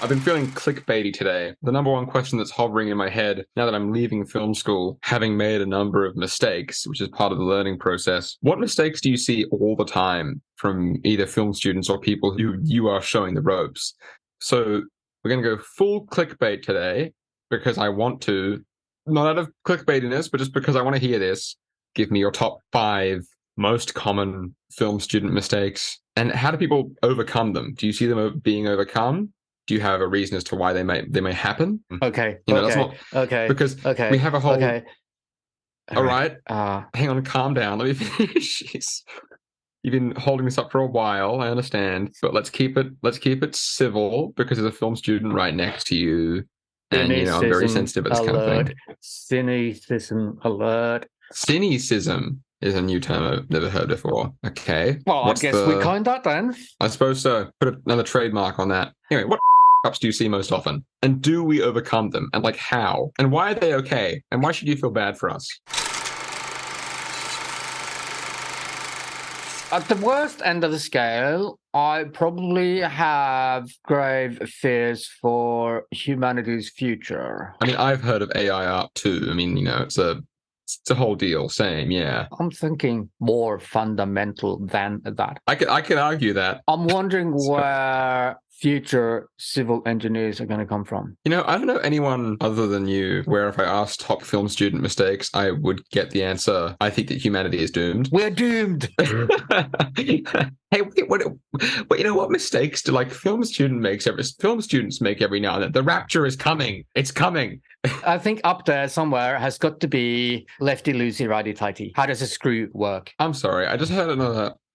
I've been feeling clickbaity today. The number one question that's hovering in my head now that I'm leaving film school, having made a number of mistakes, which is part of the learning process. What mistakes do you see all the time from either film students or people who you are showing the ropes? So we're going to go full clickbait today because I want to, not out of clickbaitiness, but just because I want to hear this. Give me your top 5 most common film student mistakes, and how do people overcome them? Do you see them being overcome? Do you have a reason as to why they may happen? Okay. That's not because we have a whole. Okay. All right. Hang on, calm down. Let me finish. You've been holding this up for a while. I understand, but let's keep it civil because there's a film student right next to you, and I'm very sensitive at this kind of thing. Cynicism alert. Cynicism is a new term I've never heard before. Okay. Well, I guess we coined that then. I suppose so. Put another trademark on that. Anyway, what ups do you see most often? And do we overcome them? And how? And why are they okay? And why should you feel bad for us? At the worst end of the scale, I probably have grave fears for humanity's future. I mean, I've heard of AI art too. I mean, it's a whole deal. Same, yeah. I'm thinking more fundamental than that. I could argue that. I'm wondering where future civil engineers are going to come from. I don't know anyone other than you where if I asked top film student mistakes, I would get the answer, I think that humanity is doomed. We're doomed! Hey, what mistakes do film students make every now and then? The rapture is coming. It's coming. I think up there somewhere has got to be Lefty Loosey, Righty Tighty. How does a screw work? I'm sorry. I just heard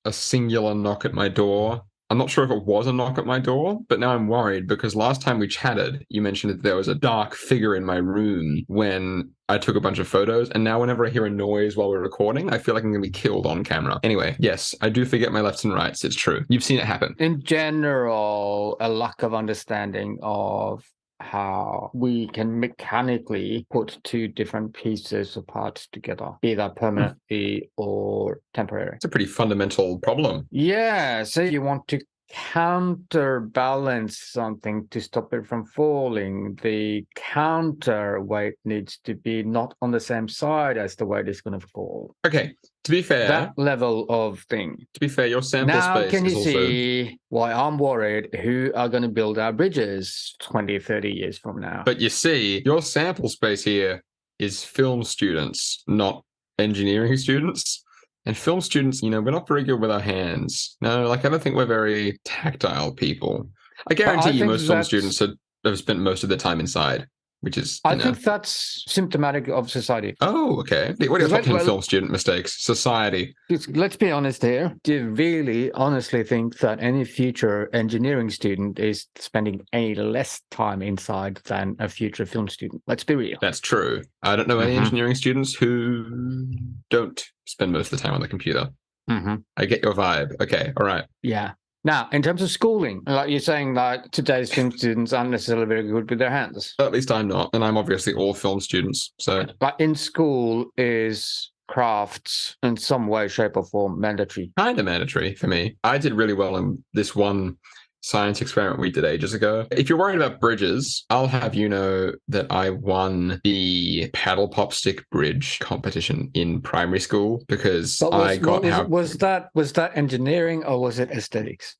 a singular knock at my door. I'm not sure if it was a knock at my door, but now I'm worried because last time we chatted, you mentioned that there was a dark figure in my room when I took a bunch of photos, and now whenever I hear a noise while we're recording, I feel like I'm going to be killed on camera. Anyway, yes, I do forget my lefts and rights. It's true. You've seen it happen. In general, a lack of understanding of how we can mechanically put two different pieces of parts together, either permanently or temporary. It's a pretty fundamental problem. Yeah, so you want to counterbalance something to stop it from falling. The counterweight needs to be not on the same side as the weight is going to fall. Okay, to be fair, that level of thing. To be fair, your sample now, space can you is see why I'm worried who are going to build our bridges 20, 30 years from now? But you see, your sample space here is film students, not engineering students. And film students, we're not very good with our hands. No, I don't think we're very tactile people. I guarantee you most film students have spent most of their time inside, which is, I think that's symptomatic of society. Oh, okay. What are your top 10 film student mistakes? Society. Let's be honest here. Do you really honestly think that any future engineering student is spending any less time inside than a future film student? Let's be real. That's true. I don't know any engineering students who don't spend most of the time on the computer. I get your vibe. Okay, all right. Yeah. Now, in terms of schooling, like you're saying, today's film students aren't necessarily very good with their hands. At least I'm not, and I'm obviously all film students. So, but in school, is crafts in some way, shape, or form mandatory? Kind of mandatory for me. I did really well in this one science experiment we did ages ago. If you're worried about bridges, I'll have you know that I won the paddle pop stick bridge competition in primary school because was that engineering or was it aesthetics?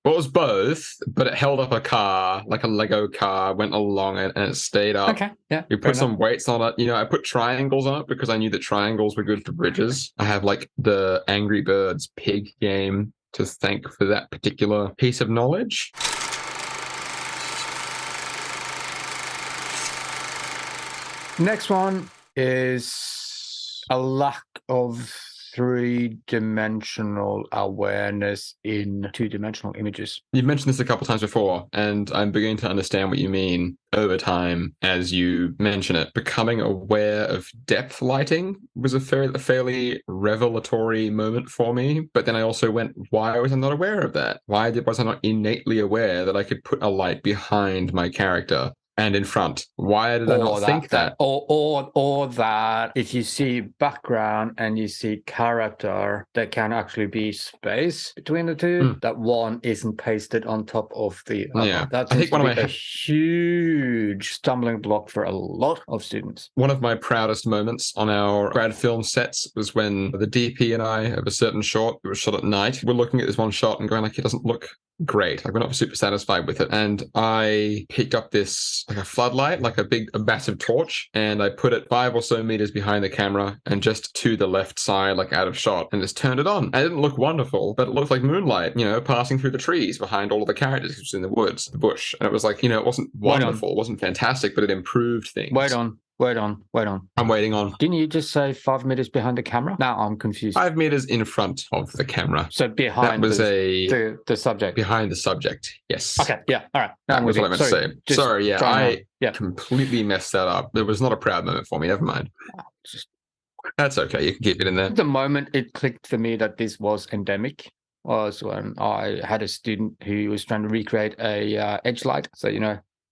Well, it was both, but it held up a car, like a Lego car, went along it, and it stayed up. Okay, yeah. We put some weights on it. I put triangles on it because I knew that triangles were good for bridges. I have the Angry Birds pig game to thank for that particular piece of knowledge. Next one is a lack of three-dimensional awareness in two-dimensional images. You've mentioned this a couple times before, and I'm beginning to understand what you mean over time as you mention it. Becoming aware of depth lighting was a fairly revelatory moment for me, but then I also went, why was I not aware of that? Why was I not innately aware that I could put a light behind my character? and in front. Why did I not think that? Or that if you see background and you see character, there can actually be space between the two. That one isn't pasted on top of the other. Yeah. That seems to be a huge stumbling block for a lot of students. One of my proudest moments on our grad film sets was when the DP and I of a certain short, it was shot at night, we're looking at this one shot and going like, it doesn't look great. Like, we're not super satisfied with it. And I picked up this, like a floodlight, like a massive torch, and I put it 5 or so meters behind the camera and just to the left side, like out of shot, and just turned it on. And it didn't look wonderful, but it looked like moonlight, passing through the trees behind all of the characters. It was in the woods, the bush. And it was like, it wasn't wonderful, it wasn't fantastic, but it improved things. Wait on. I'm waiting on. Didn't you just say 5 meters behind the camera? Now I'm confused. 5 meters in front of the camera. So behind that was the subject. Behind the subject, yes. Okay, yeah, all right. That was what I meant to say. Sorry, yeah, I completely messed that up. It was not a proud moment for me. Never mind. That's okay. You can keep it in there. The moment it clicked for me that this was endemic was when I had a student who was trying to recreate a edge light. So,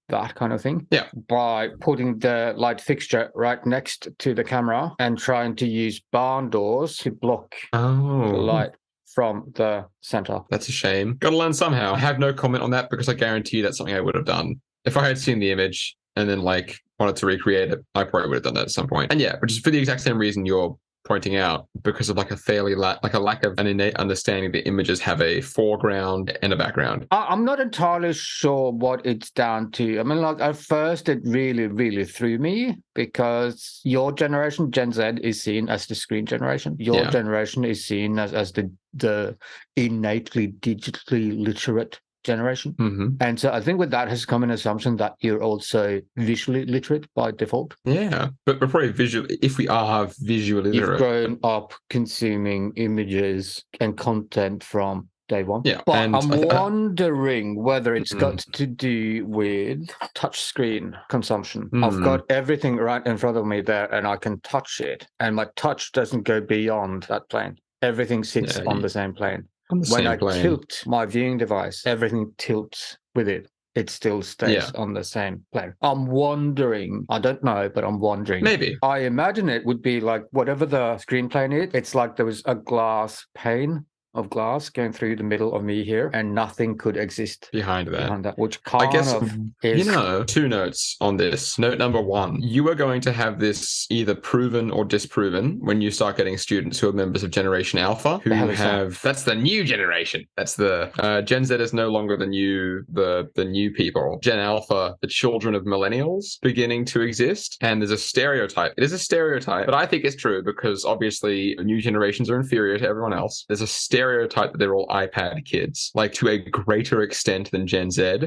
that kind of thing. Yeah. By putting the light fixture right next to the camera and trying to use barn doors to block the light from the center. That's a shame. Gotta learn somehow. I have no comment on that because I guarantee you that's something I would have done. If I had seen the image and then wanted to recreate it, I probably would have done that at some point. And yeah, but just for the exact same reason you're pointing out, because of a lack of an innate understanding that images have a foreground and a background. I'm not entirely sure what it's down to. I mean, at first it really, really threw me because your generation, Gen Z, is seen as the screen generation. Your generation is seen as the innately digitally literate generation. And so I think with that has come an assumption that you're also visually literate by default. Yeah, but we're probably if we are visually literate. You've grown up consuming images and content from day one. Yeah, but I'm wondering whether it's got to do with touchscreen consumption. I've got everything right in front of me there and I can touch it. And my touch doesn't go beyond that plane. Everything sits on the same plane. When I tilt my viewing device, everything tilts with it. It still stays on the same plane. I'm wondering, I don't know, but I'm wondering. Maybe. I imagine it would be like whatever the screen plane is, it's like there was a glass pane of glass going through the middle of me here, and nothing could exist behind that, which kind of is... 2 notes on this. Note number 1, you are going to have this either proven or disproven when you start getting students who are members of Generation Alpha, who that's the new generation. That's the Gen Z is no longer the new people. Gen Alpha, the children of millennials, beginning to exist, and there's a stereotype. It is a stereotype, but I think it's true because obviously new generations are inferior to everyone else. There's a stereotype that they're all iPad kids, to a greater extent than Gen Z,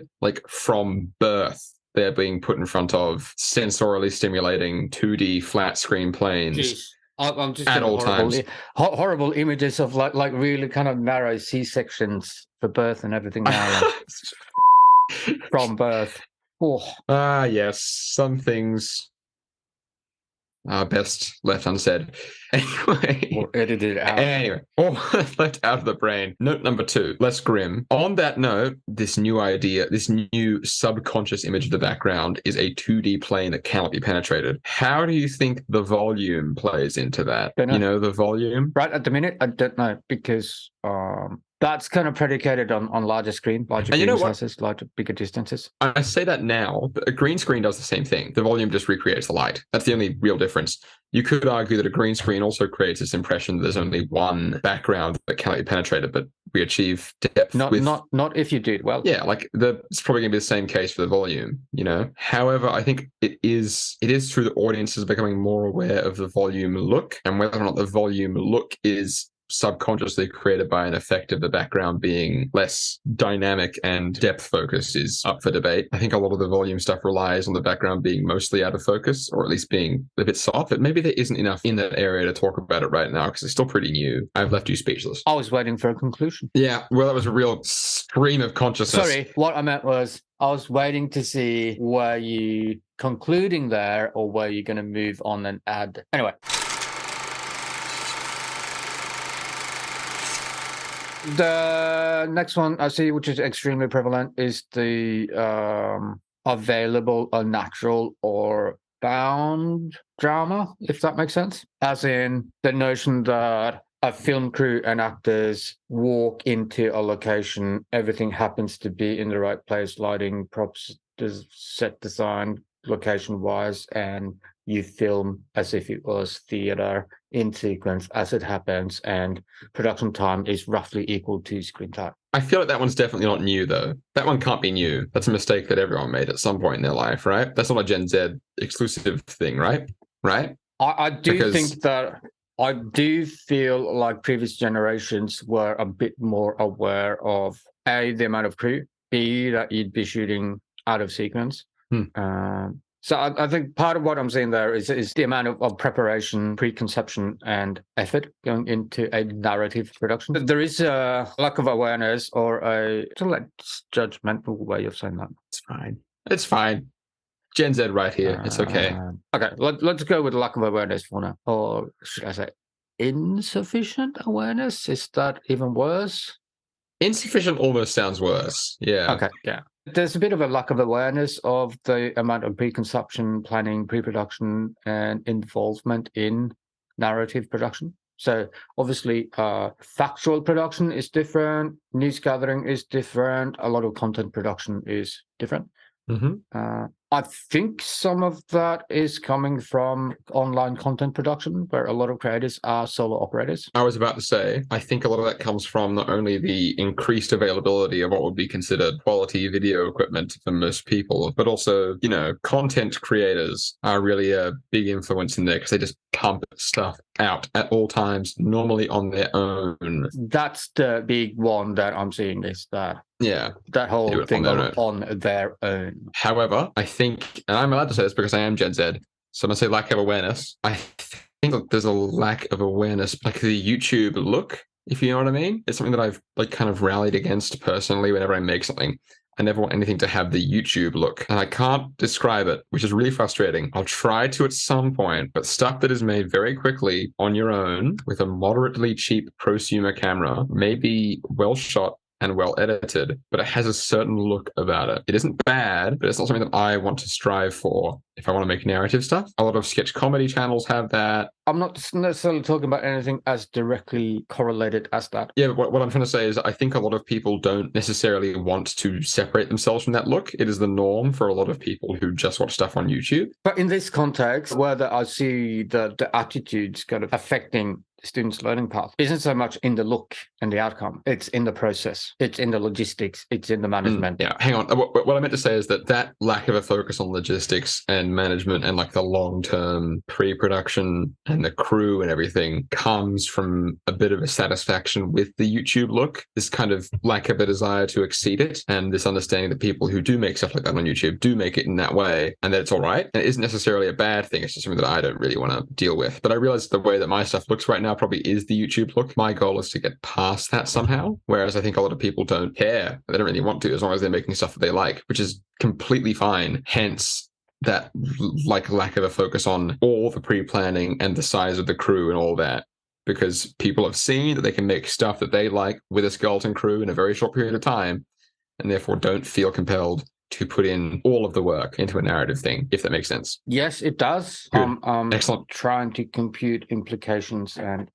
from birth. They're being put in front of sensorily stimulating 2D flat screen planes. Jeez. I'm just at all times. Horrible images of really kind of narrow C-sections for birth and everything now. From birth. Yes, some things are best left unsaid. Anyway. Or edited out. Anyway, or left out of the brain. Note number 2, less grim. On that note, this new idea, this new subconscious image of the background is a 2D plane that cannot be penetrated. How do you think the volume plays into that? The volume? Right at the minute, I don't know, because that's kind of predicated on larger screen, larger screen sizes, bigger distances. I say that now, but a green screen does the same thing. The volume just recreates the light. That's the only real difference. You could argue that a green screen also creates this impression that there's only one background that cannot be penetrated, but we achieve depth. Not if you do it well. Yeah, it's probably going to be the same case for the volume, However, I think it is true that audiences are becoming more aware of the volume look, and whether or not the volume look is subconsciously created by an effect of the background being less dynamic and depth focused is up for debate. I think a lot of the volume stuff relies on the background being mostly out of focus, or at least being a bit soft, but maybe there isn't enough in that area to talk about it right now because it's still pretty new. I've left you speechless. I was waiting for a conclusion. Yeah, well, that was a real stream of consciousness. Sorry, what I meant was I was waiting to see were you concluding there or were you going to move on and add... Anyway. The next one I see, which is extremely prevalent, is the available a natural or bound drama, if that makes sense. As in the notion that a film crew and actors walk into a location, everything happens to be in the right place, lighting, props, set design, location wise, and you film as if it was theater in sequence as it happens, and production time is roughly equal to screen time. I feel like that one's definitely not new, though. That one can't be new. That's a mistake that everyone made at some point in their life, right? That's not a Gen Z exclusive thing, right? Right? I do think that I do feel like previous generations were a bit more aware of A, the amount of crew, B, that you'd be shooting out of sequence. So I think part of what I'm saying there is the amount of preparation, preconception, and effort going into a narrative production. There is a lack of awareness or a judgmental way of saying that. It's fine. It's fine. Gen Z right here. It's okay. Okay, let's go with lack of awareness for now. Or should I say insufficient awareness? Is that even worse? Insufficient almost sounds worse. Yeah. Okay, yeah. There's a bit of a lack of awareness of the amount of preconception, planning, pre-production, and involvement in narrative production. So obviously, factual production is different, news gathering is different, a lot of content production is different. I think some of that is coming from online content production, where a lot of creators are solo operators. I was about to say, I think a lot of that comes from not only the increased availability of what would be considered quality video equipment for most people, but also, content creators are really a big influence in there because they just pump stuff out at all times, normally on their own. That's the big one that I'm seeing, is that that whole thing on their own. However, I think, and I'm allowed to say this because I am Gen Z, so I'm going to say lack of awareness. I think there's a lack of awareness, like the YouTube look, if you know what I mean. It's something that I've kind of rallied against personally whenever I make something. I never want anything to have the YouTube look, and I can't describe it, which is really frustrating. I'll try to at some point, but stuff that is made very quickly on your own with a moderately cheap prosumer camera may be well shot and well edited, but it has a certain look about it. It isn't bad, but it's not something that I want to strive for if I want to make narrative stuff. A lot of sketch comedy channels have that. I'm not necessarily talking about anything as directly correlated as that. Yeah, but what I'm trying to say is I think a lot of people don't necessarily want to separate themselves from that look. It is the norm for a lot of people who just watch stuff on YouTube. But in this context, whether I see the attitudes kind of affecting students' learning path isn't so much in the look and the outcome. It's in the process. It's in the logistics. It's in the management. Yeah, hang on. What I meant to say is that lack of a focus on logistics and management and like the long-term pre-production and the crew and everything comes from a bit of a satisfaction with the YouTube look, this kind of lack of a desire to exceed it, and this understanding that people who do make stuff like that on YouTube do make it in that way, and that it's all right. And it isn't necessarily a bad thing. It's just something that I don't really want to deal with. But I realize the way that my stuff looks right now probably is the YouTube look. My goal is to get past that somehow, whereas I think a lot of people don't care. They don't really want to, as long as they're making stuff that they like, which is completely fine. Hence that lack of a focus on all the pre-planning and the size of the crew and all that, because people have seen that they can make stuff that they like with a skeleton crew in a very short period of time, and therefore don't feel compelled to put in all of the work into a narrative thing, if that makes sense. Yes, it does. Excellent. Trying to compute implications, and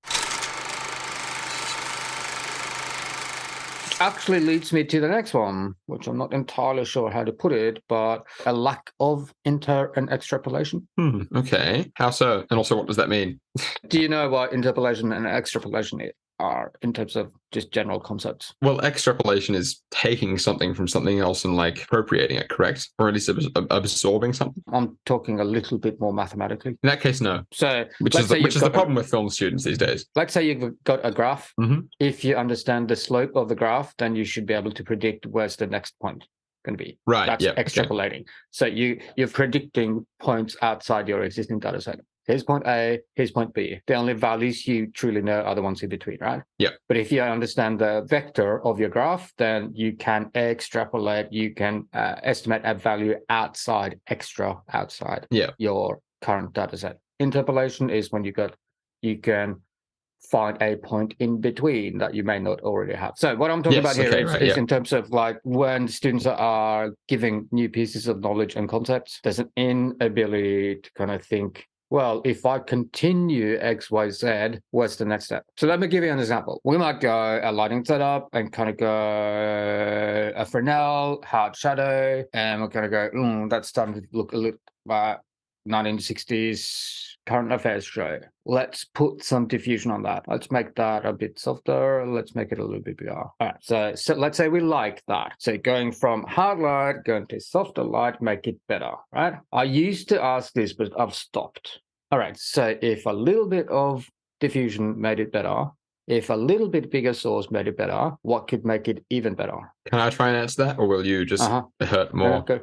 actually leads me to the next one, which I'm not entirely sure how to put it, but a lack of inter and extrapolation. Okay. How so? And also, what does that mean? Do you know what interpolation and extrapolation are in terms of just general concepts? Well, extrapolation is taking something from something else and like appropriating it, correct? Or at least absorbing something? I'm talking a little bit more mathematically. In that case, no. So, which is the problem with film students these days. Let's say you've got a graph. If you understand the slope of the graph, then you should be able to predict where's the next point going to be. Right. That's extrapolating. Okay. So you're predicting points outside your existing data set. Here's point A, here's point B. The only values you truly know are the ones in between, right? Yeah. But if you understand the vector of your graph, then you can extrapolate, you can estimate a value outside your current data set. Interpolation is when you can find a point in between that you may not already have. So what I'm talking about here is in terms of like when students are giving new pieces of knowledge and concepts, there's an inability to kind of think, well, if I continue X, Y, Z, what's the next step? So let me give you an example. We might go a lighting setup and kind of go a Fresnel, hard shadow, and we're going to go, that's starting to look a little 1960s current affairs show. Let's put some diffusion on that. Let's make that a bit softer. Let's make it a little bit bigger. All right, so let's say we like that. So going from hard light, going to softer light, make it better, right? I used to ask this, but I've stopped. All right, so if a little bit of diffusion made it better, if a little bit bigger source made it better, what could make it even better? Can I try and answer that, or will you just hurt more? Go.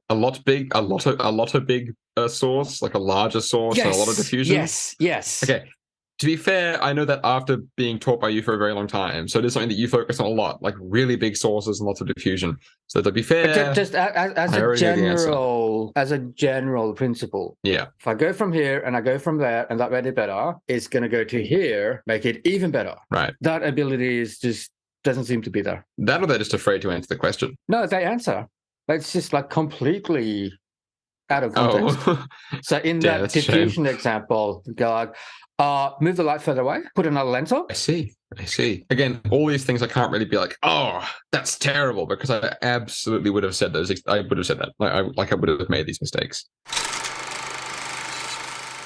A lot of big source, like a larger source, and a lot of diffusion. Yes. Okay. To be fair, I know that after being taught by you for a very long time, so it is something that you focus on a lot, like really big sources and lots of diffusion. So to be fair, just as a general principle. Yeah. If I go from here and I go from there and that made it better, it's going to go to here, make it even better. Right. That ability is just doesn't seem to be there. That or they're just afraid to answer the question. No, they answer. It's just like completely out of context. Oh. So in that diffusion example, go like, move the light further away, put another lens on. I see. Again, all these things I can't really be like, oh, that's terrible, because I absolutely would have said those. I would have said that. I would have made these mistakes.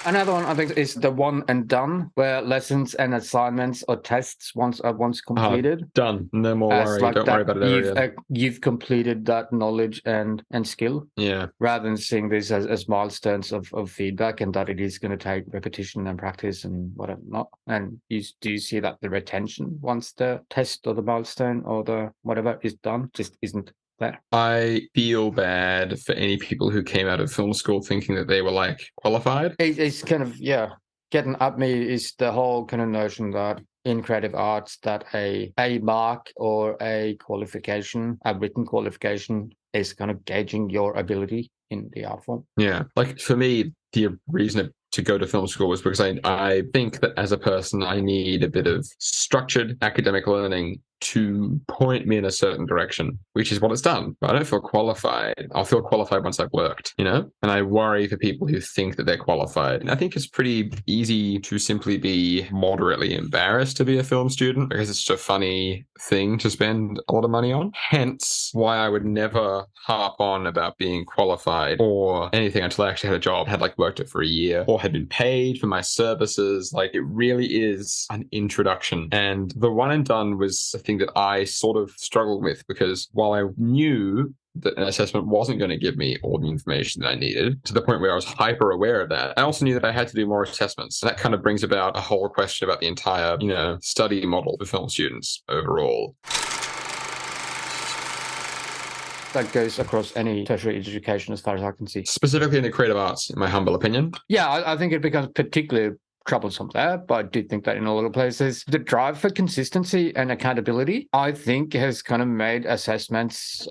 Another one I think is the one and done, where lessons and assignments or tests once completed. Done. No more worry. Like don't worry about it. You've completed that knowledge and skill. Yeah. Rather than seeing this as milestones of feedback, and that it is going to take repetition and practice and whatnot. And do you see that the retention once the test or the milestone or the whatever is done just isn't there? I feel bad for any people who came out of film school thinking that they were like qualified. It's kind of, getting at me is the whole kind of notion that in creative arts that a mark or a qualification, a written qualification, is kind of gauging your ability in the art form. Yeah. Like for me, the reason to go to film school was because I think that as a person, I need a bit of structured academic learning to point me in a certain direction, which is what it's done. But I don't feel qualified. I'll feel qualified once I've worked, And I worry for people who think that they're qualified. And I think it's pretty easy to simply be moderately embarrassed to be a film student because it's just a funny thing to spend a lot of money on. Hence why I would never harp on about being qualified or anything until I actually had a job, had like worked it for a year or had been paid for my services. Like it really is an introduction. And the one and done was a thing that I sort of struggled with, because while I knew that an assessment wasn't going to give me all the information that I needed, to the point where I was hyper aware of that, I also knew that I had to do more assessments. So that kind of brings about a whole question about the entire, study model for film students overall. That goes across any tertiary education as far as I can see. Specifically in the creative arts, in my humble opinion. Yeah, I think it becomes particularly troublesome there, but I do think that in a lot of places, the drive for consistency and accountability, I think, has kind of made assessments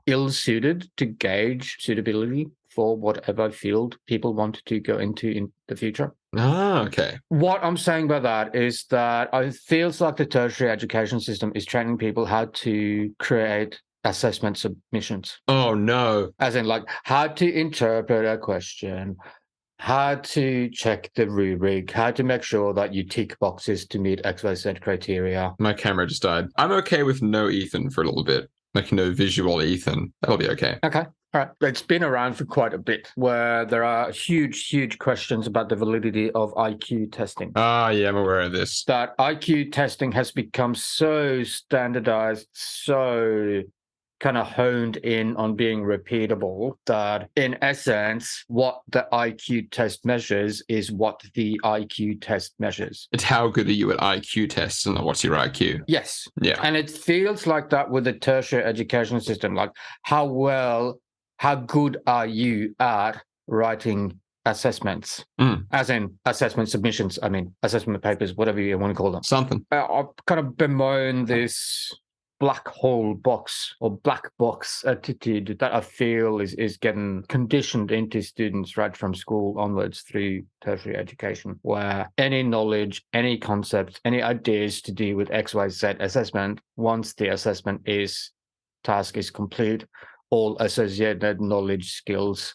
ill-suited to gauge suitability for whatever field people want to go into in the future. Ah, okay. What I'm saying by that is that it feels like the tertiary education system is training people how to create assessment submissions. Oh, no. As in, like, how to interpret a question, how to check the rubric, how to make sure that you tick boxes to meet XYZ criteria. My camera just died. I'm okay with no Ethan for a little bit. Like no visual Ethan. That'll be okay. Okay. All right. It's been around for quite a bit, where there are huge questions about the validity of IQ testing. Ah, yeah, I'm aware of this. That IQ testing has become so standardized, so kind of honed in on being repeatable, that in essence, what the IQ test measures is what the IQ test measures. It's how good are you at IQ tests and not what's your IQ. Yes. Yeah. And it feels like that with the tertiary education system, like how good are you at writing assessments? As in assessment submissions, assessment papers, whatever you want to call them. Something. I've kind of bemoaned this black hole box or black box attitude that I feel is getting conditioned into students right from school onwards through tertiary education, where any knowledge, any concepts, any ideas to do with XYZ assessment, once the assessment task is complete, all associated knowledge, skills,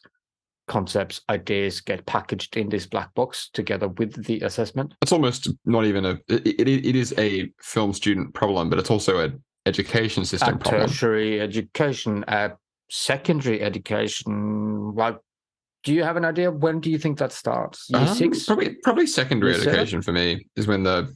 concepts, ideas get packaged in this black box together with the assessment. It's almost not even it is a film student problem, but it's also an education system problem. Tertiary education, secondary education, like, do you have an idea? When do you think that starts? Year 6? Probably secondary Year education 7? For me is when the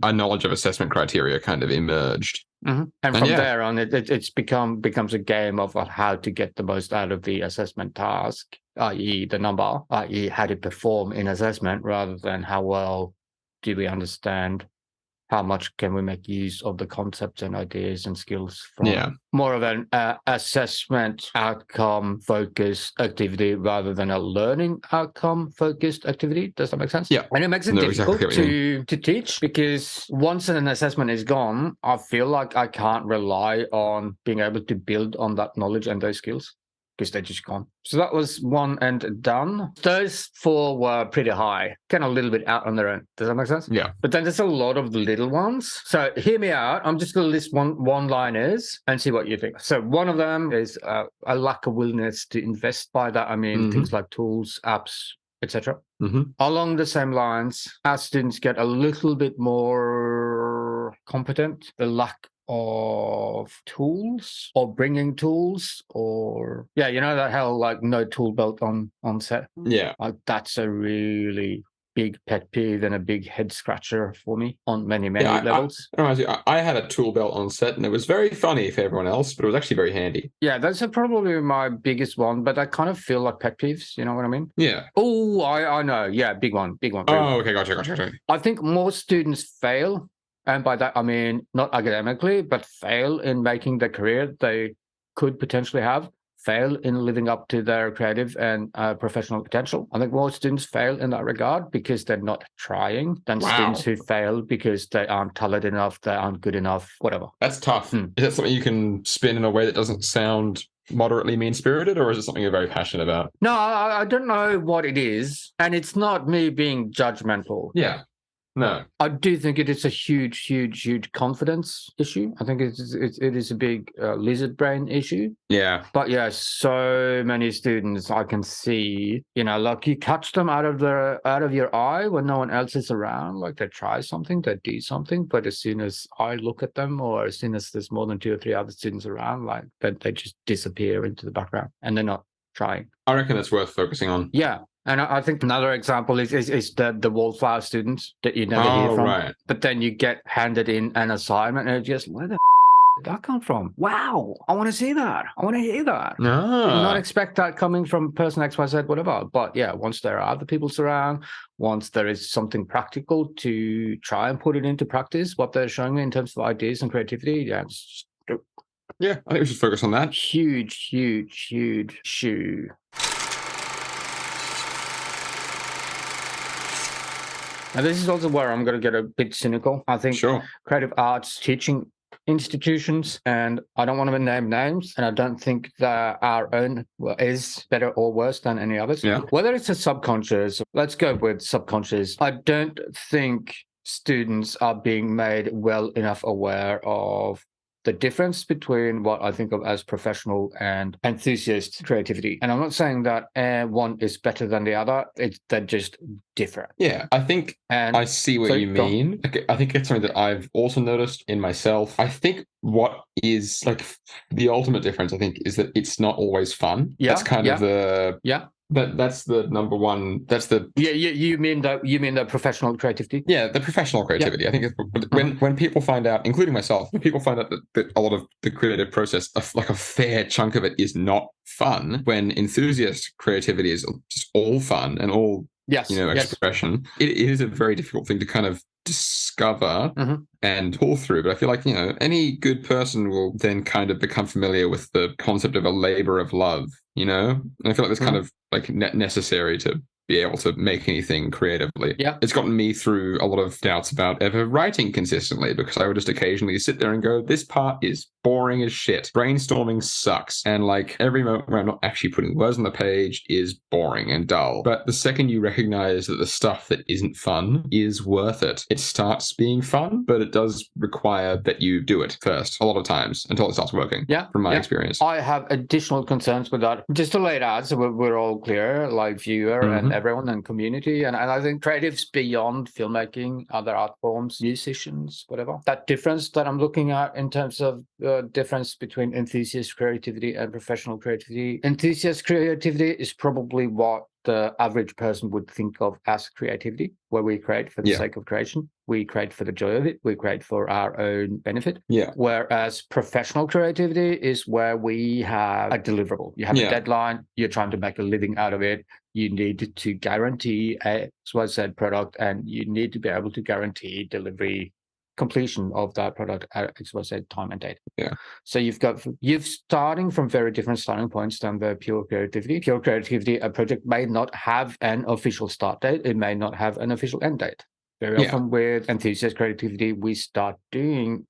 a knowledge of assessment criteria kind of emerged. Mm-hmm. And from there on, it's becomes a game of how to get the most out of the assessment task, i.e. the number, i.e. how to perform in assessment, rather than how well do we understand, how much can we make use of the concepts and ideas and skills from more of an assessment outcome focused activity rather than a learning outcome focused activity. Does that make sense? Yeah. And it makes it difficult to teach, because once an assessment is gone, I feel like I can't rely on being able to build on that knowledge and those skills, because they're just gone. So that was one and done. Those 4 were pretty high, kind of a little bit out on their own. Does that make sense? Yeah. But then there's a lot of little ones. So hear me out. I'm just going to list one-liners and see what you think. So one of them is a lack of willingness to invest. By that, I mean things like tools, apps, etc. Along the same lines, as students get a little bit more competent, the lack of tools or bringing tools, or you know that hell, like no tool belt on set. Like that's a really big pet peeve and a big head scratcher for me on many levels. I had a tool belt on set, and it was very funny for everyone else, but it was actually very handy. Yeah, that's probably my biggest one, but I kind of feel like pet peeves, you know what I mean? Yeah. Oh, I know. Yeah, big one. Oh, okay, gotcha. I think more students fail, and by that I mean not academically, but fail in making the career they could potentially have, fail in living up to their creative and professional potential. I think more students fail in that regard because they're not trying than students who fail because they aren't talented enough, they aren't good enough, whatever. That's tough. Is that something you can spin in a way that doesn't sound moderately mean-spirited, or is it something you're very passionate about? No, I don't know what it is, and it's not me being judgmental. Yeah. No, I do think it is a huge confidence issue. I think it is a big lizard brain issue. Yeah. But yeah, so many students I can see, you know, like you catch them out of your eye when no one else is around. Like they try something, they do something, but as soon as I look at them, or as soon as there's more than 2 or 3 other students around, like they just disappear into the background and they're not trying. I reckon that's worth focusing on. Yeah. And I think another example is the wallflower students that you never hear from. Right. But then you get handed in an assignment and it's just, where the did that come from? Wow, I want to see that. I want to hear that. Not expect that coming from person XYZ, whatever. But yeah, once there are other people around, once there is something practical to try and put it into practice, what they're showing me in terms of ideas and creativity, I think we should focus on that. Huge shoe. Now, this is also where I'm going to get a bit cynical. I think creative arts teaching institutions, and I don't want to name names, and I don't think that our own is better or worse than any others. Yeah. Whether it's a subconscious, let's go with subconscious. I don't think students are being made well enough aware of the difference between what I think of as professional and enthusiast creativity. And I'm not saying that one is better than the other. They're just different. Yeah, I think I see what you mean. I think it's something that I've also noticed in myself. I think what is like the ultimate difference, I think, is that it's not always fun. Yeah, that's kind of the... Yeah. That's the number one. That's the you mean the professional creativity? Yeah, the professional creativity. Yeah. I think when people find out, including myself, when people find out that a lot of the creative process, like a fair chunk of it, is not fun. When enthusiast creativity is just all fun and all expression, it is a very difficult thing to kind of discover and pull through. But I feel like, any good person will then kind of become familiar with the concept of a labor of love, and I feel like that's kind of like necessary to be able to make anything creatively. Yeah. It's gotten me through a lot of doubts about ever writing consistently, because I would just occasionally sit there and go, this part is boring as shit. Brainstorming sucks. And like every moment where I'm not actually putting words on the page is boring and dull. But the second you recognize that the stuff that isn't fun is worth it, it starts being fun, but it does require that you do it first a lot of times until it starts working. Yeah. From my experience. I have additional concerns with that. Just to lay it out so we're all clear, like viewer and everyone and community. And I think creatives beyond filmmaking, other art forms, musicians, whatever. That difference that I'm looking at in terms of the difference between enthusiast creativity and professional creativity. Enthusiast creativity is probably what the average person would think of as creativity, where we create for the sake of creation. We create for the joy of it. We create for our own benefit. Yeah. Whereas professional creativity is where we have a deliverable. You have a deadline. You're trying to make a living out of it. You need to guarantee a XYZ product, and you need to be able to guarantee delivery, completion of that product at XYZ time and date. Yeah. So you've starting from very different starting points than the pure creativity. Pure creativity, a project may not have an official start date. It may not have an official end date. Very often with enthusiast creativity, we start doing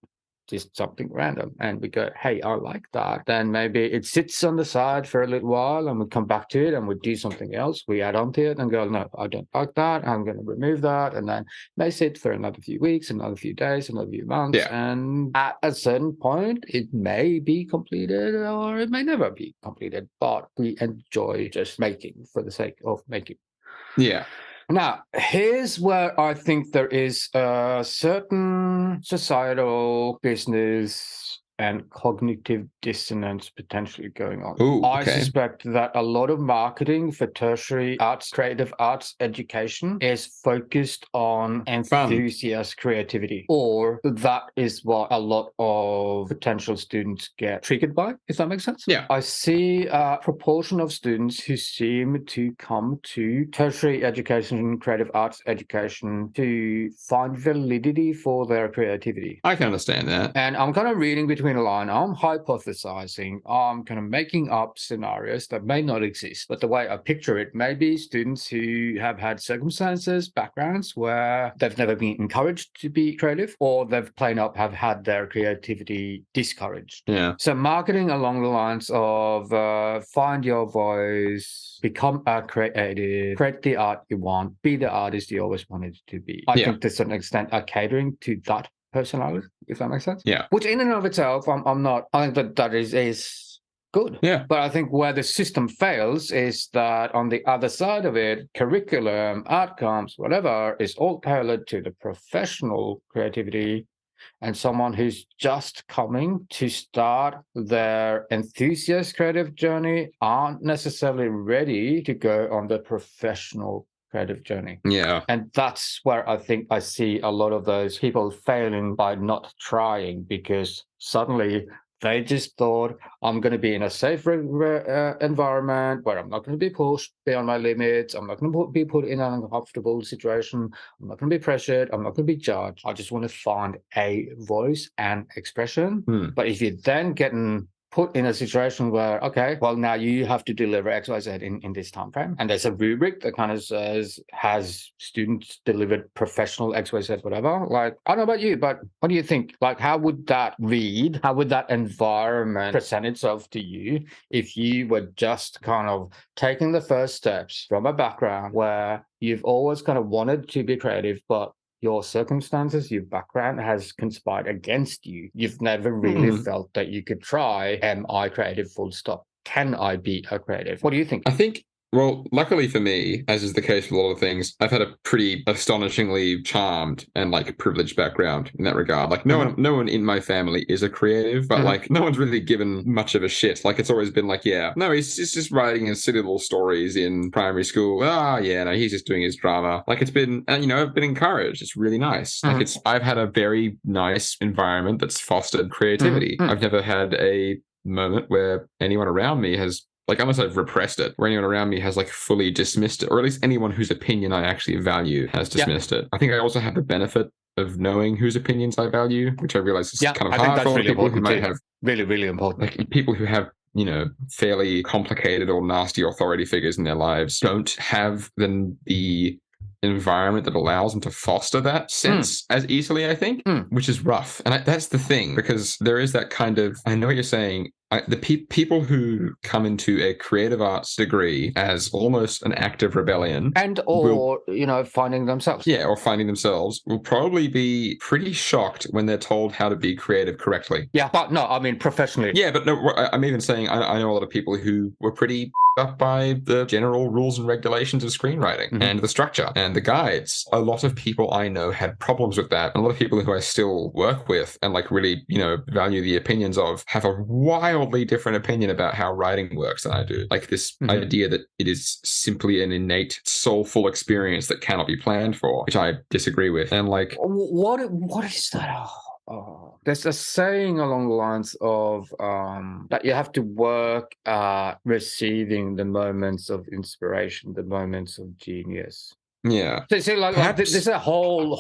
just something random and we go, hey, I like that. Then maybe it sits on the side for a little while and we come back to it and we do something else. We add on to it and go, no, I don't like that. I'm going to remove that. And then they sit for another few weeks, another few days, another few months. And at a certain point, it may be completed or it may never be completed, but we enjoy just making for the sake of making. Yeah. Now, here's where I think there is a certain societal, business, and cognitive dissonance potentially going on. Ooh, I suspect that a lot of marketing for tertiary arts, creative arts education is focused on enthusiast creativity, or that is what a lot of potential students get triggered by, if that makes sense. Yeah. I see a proportion of students who seem to come to tertiary education, creative arts education to find validity for their creativity. I can understand that. And I'm kind of reading between a line. I'm hypothesizing. I'm kind of making up scenarios that may not exist. But the way I picture it, maybe students who have had circumstances, backgrounds where they've never been encouraged to be creative, or they've plain up have had their creativity discouraged. Yeah. So marketing along the lines of find your voice, become a creative, create the art you want, be the artist you always wanted to be. I think to a certain extent are catering to that personality, if that makes sense. Yeah. Which in and of itself, I'm not, I think that is good. Yeah. But I think where the system fails is that on the other side of it, curriculum, outcomes, whatever, is all tailored to the professional creativity, and someone who's just coming to start their enthusiast creative journey aren't necessarily ready to go on the professional creative journey. Yeah. And that's where I think I see a lot of those people failing by not trying, because suddenly they just thought, I'm going to be in a safe environment where I'm not going to be pushed beyond my limits. I'm not going to be put in an uncomfortable situation. I'm not going to be pressured. I'm not going to be judged. I just want to find a voice and expression. But if you're then getting put in a situation where, okay, well, now you have to deliver XYZ in this time frame, and there's a rubric that kind of says, has students delivered professional XYZ, whatever. Like, I don't know about you, but what do you think? Like, how would that read? How would that environment present itself to you if you were just kind of taking the first steps from a background where you've always kind of wanted to be creative, but your circumstances, your background has conspired against you. You've never really felt that you could try. Am I creative? Full stop. Can I be a creative? What do you think? I think, well, luckily for me, as is the case with a lot of things, I've had a pretty astonishingly charmed and like privileged background in that regard. Like no one in my family is a creative, but like no one's really given much of a shit. Like it's always been like, yeah, no, he's just writing his silly little stories in primary school. Yeah, no, he's just doing his drama. Like it's been, I've been encouraged. It's really nice. Like I've had a very nice environment that's fostered creativity. I've never had a moment where anyone around me has, like, unless I've repressed it, where anyone around me has like fully dismissed it, or at least anyone whose opinion I actually value has dismissed it. I think I also have the benefit of knowing whose opinions I value, which I realize is kind of hard for people who might have really, really important. Like people who have fairly complicated or nasty authority figures in their lives don't have the environment that allows them to foster that sense as easily, I think, which is rough. And that's the thing, because there is that kind of, I know what you're saying. The people who come into a creative arts degree as almost an act of rebellion or finding themselves. Yeah, or finding themselves will probably be pretty shocked when they're told how to be creative correctly. Yeah, but no, I mean professionally. Yeah, but no, I'm even saying I know a lot of people who were pretty up by the general rules and regulations of screenwriting and the structure and the guides. A lot of people I know had problems with that. And a lot of people who I still work with and really, value the opinions of have a wildly different opinion about how writing works than I do. Like this idea that it is simply an innate, soulful experience that cannot be planned for, which I disagree with. And what is that? There's a saying along the lines of that you have to work at receiving the moments of inspiration, the moments of genius. Yeah. So this is a whole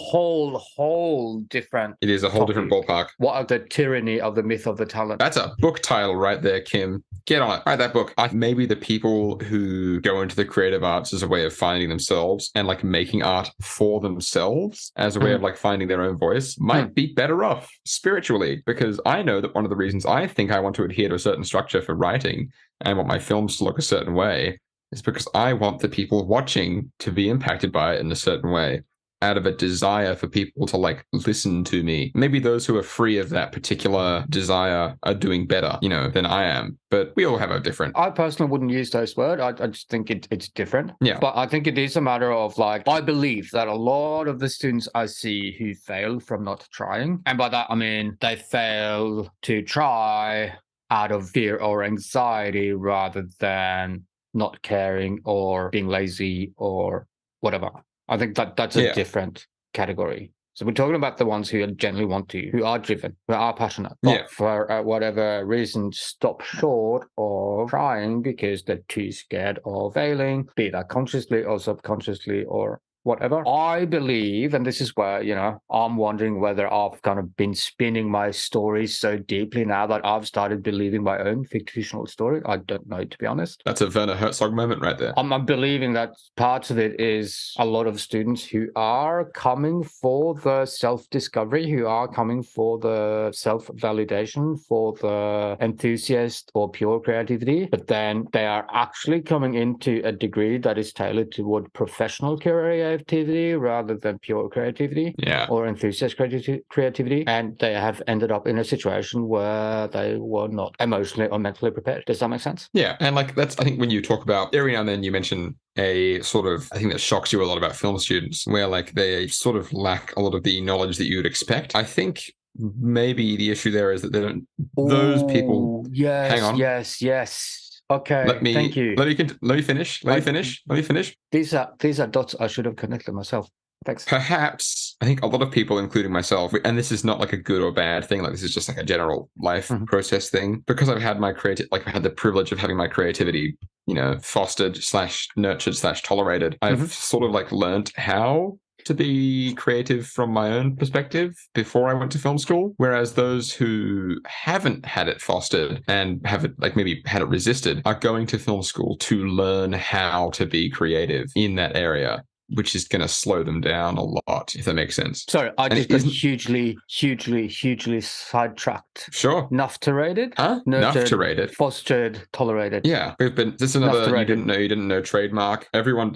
different. It is a whole different ballpark. What are the tyranny of the myth of the talent? That's a book title right there, Kim. Get on it. Write that book. Maybe the people who go into the creative arts as a way of finding themselves and making art for themselves as a way of finding their own voice might be better off spiritually, because I know that one of the reasons I think I want to adhere to a certain structure for writing and want my films to look a certain way is because I want the people watching to be impacted by it in a certain way, out of a desire for people to listen to me. Maybe those who are free of that particular desire are doing better, than I am. But we all have a different. I personally wouldn't use those words. I just think it's different. Yeah. But I think it is a matter of I believe that a lot of the students I see who fail from not trying, and by that I mean they fail to try out of fear or anxiety rather than not caring or being lazy or whatever. I think that's a different category. So we're talking about the ones who genuinely want to, who are driven, who are passionate, but for whatever reason stop short of trying because they're too scared of failing, be that consciously or subconsciously or whatever. I believe, and this is where, I'm wondering whether I've kind of been spinning my story so deeply now that I've started believing my own fictional story. I don't know, to be honest. That's a Werner Herzog moment right there. I'm believing that part of it is a lot of students who are coming for the self-discovery, who are coming for the self-validation, for the enthusiast or pure creativity, but then they are actually coming into a degree that is tailored toward professional creativity rather than pure creativity or enthusiast creativity, and they have ended up in a situation where they were not emotionally or mentally prepared. Does that make sense? Yeah, and that's, I think, when you talk about, every now and then you mention a sort of, I think that shocks you a lot about film students, where they sort of lack a lot of the knowledge that you would expect. I think maybe the issue there is that they don't. Those people. Yes. Hang on. Yes. Okay. Thank you. Let me finish. Let me finish. These are dots I should have connected myself. Thanks. Perhaps I think a lot of people, including myself, and this is not a good or bad thing. This is just a general life process thing. Because I've had my I've had the privilege of having my creativity, fostered / nurtured / tolerated. I've sort of learned how to be creative from my own perspective before I went to film school. Whereas those who haven't had it fostered and have it maybe had it resisted are going to film school to learn how to be creative in that area, which is going to slow them down a lot, if that makes sense. Sorry, I just got hugely sidetracked. Sure. Nufterated? Huh? Nufterated. Fostered, tolerated. Yeah. This is another, you didn't know trademark. Everyone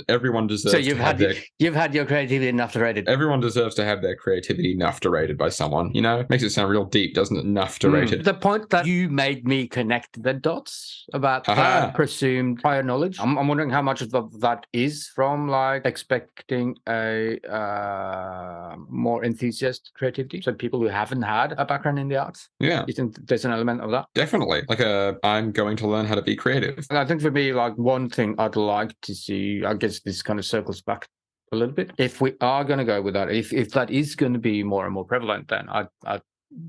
deserves to have you've had your creativity nufterated. Everyone deserves to have their creativity nufterated by someone. Makes it sound real deep, doesn't it? Nufterated. The point that you made me connect the dots about that presumed prior knowledge. I'm wondering how much of that is from expecting a more enthusiast creativity, so people who haven't had a background in the arts. Yeah, you think there's an element of that? Definitely. I'm going to learn how to be creative. And I think for me, one thing I'd like to see, I guess this kind of circles back a little bit. If we are going to go with that, if that is going to be more and more prevalent, then I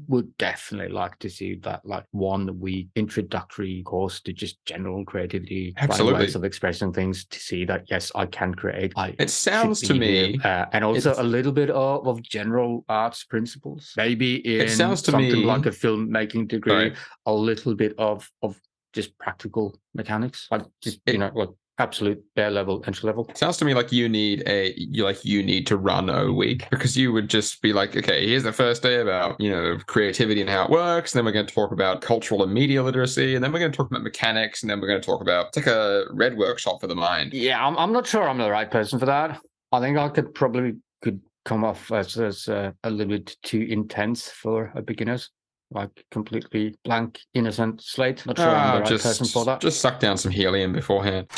would definitely like to see that 1 week introductory course to just general creativity, ways of expressing things, to see that yes, I can create. It sounds to me, and also a little bit of general arts principles. Maybe in it sounds to something me like a filmmaking degree, a little bit of just practical mechanics, like just like absolute bare level, entry level. Sounds to me like you need to run a week, because you would just be like, okay, here's the first day about creativity and how it works, and then we're going to talk about cultural and media literacy, and then we're going to talk about mechanics, and then we're going to talk about, it's like a red workshop for the mind. Yeah, I'm not sure I'm the right person for that. I think I could come off as a little bit too intense for a beginners. Like completely blank, innocent slate. Not sure I'm the right person for that. Just suck down some helium beforehand.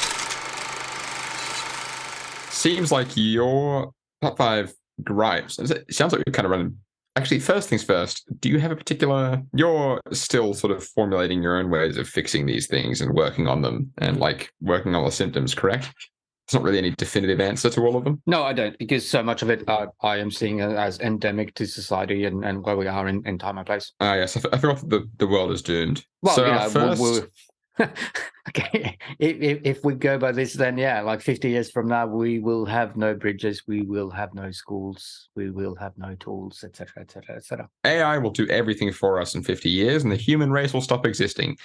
Seems like your top 5 gripes. It sounds like you're kind of running. Actually, first things first, do you have a particular... You're still sort of formulating your own ways of fixing these things and working on them and working on the symptoms, correct? There's not really any definitive answer to all of them. No, I don't, because so much of it I am seeing as endemic to society and where we are in time and place. Yes, I forgot that the world is doomed. Well, so first... okay, if we go by this, then like 50 years from now, we will have no bridges, we will have no schools, we will have no tools, etc., etc., etc. AI will do everything for us in 50 years, and the human race will stop existing.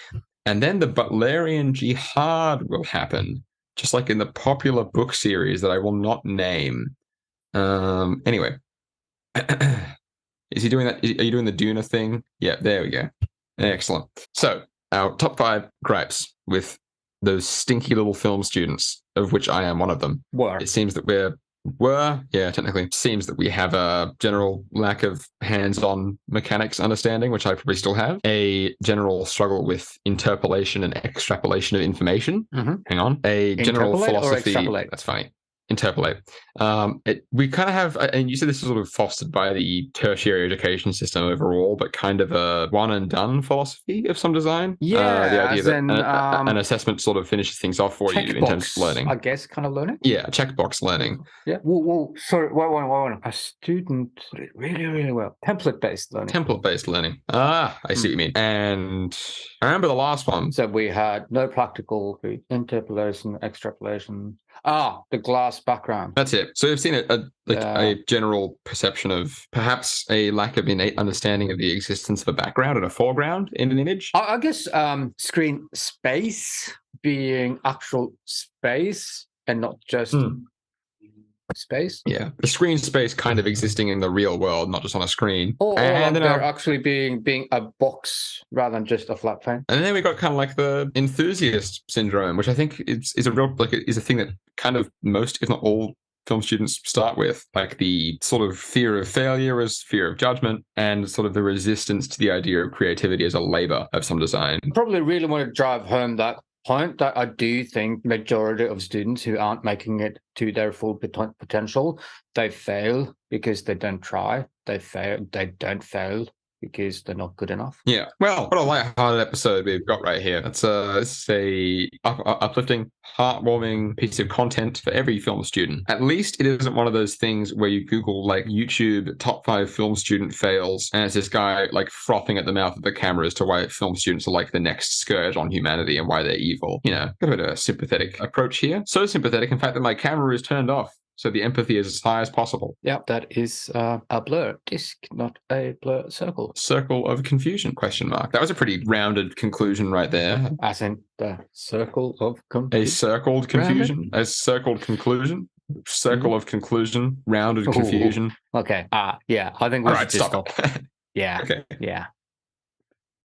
And then the Butlerian Jihad will happen, just like in the popular book series that I will not name. Anyway. Is he doing that? Are you doing the Duna thing? Yeah, there we go. Excellent. So, our top 5 gripes with those stinky little film students, of which I am one of them. It seems that technically. It seems that we have a general lack of hands-on mechanics understanding, which I probably still have. A general struggle with interpolation and extrapolation of information. Mm-hmm. Hang on. A general philosophy. Or extrapolate? That's funny. Interpolate. We kind of have, and you said this is sort of fostered by the tertiary education system overall, but kind of a one and done philosophy of some design. Yeah, the idea that an assessment sort of finishes things off for you in terms of learning. I guess, kind of learning. Yeah, checkbox learning. Yeah. Well, sorry. One. A student put it really, really well. Template-based learning. Template-based learning. I see what you mean. And I remember the last one. So we had no practical, interpolation, extrapolation. The glass background. That's it. So you've seen a general perception of perhaps a lack of innate understanding of the existence of a background and a foreground in an image. I guess screen space being actual space and not just space. Yeah, the screen space kind of existing in the real world, not just on a screen. And then they're actually being a box rather than just a flat plane. And then we got kind of like the enthusiast syndrome, which I think is a real is a thing that kind of most, if not all, film students start with, like the sort of fear of failure as fear of judgment, and sort of the resistance to the idea of creativity as a labor of some design. Probably really want to drive home that point that I do think majority of students who aren't making it to their full potential, they fail because they don't try. They don't fail because they're not good enough. Yeah. Well, what a light-hearted episode we've got right here. It's a uplifting, heartwarming piece of content for every film student. At least it isn't one of those things where you Google like YouTube top 5 film student fails, and it's this guy like frothing at the mouth of the camera as to why film students are like the next scourge on humanity and why they're evil. Got a bit of a sympathetic approach here. So sympathetic, in fact, that my camera is turned off. So the empathy is as high as possible. Yeah, that is a blur disc, not a blur circle. Circle of confusion, question mark. That was a pretty rounded conclusion right there. As in the circle of confusion. A circled confusion. Rounded? A circled conclusion. Circle of conclusion. Rounded confusion. Okay. Yeah, I think we should just stop. Yeah. Okay. Yeah.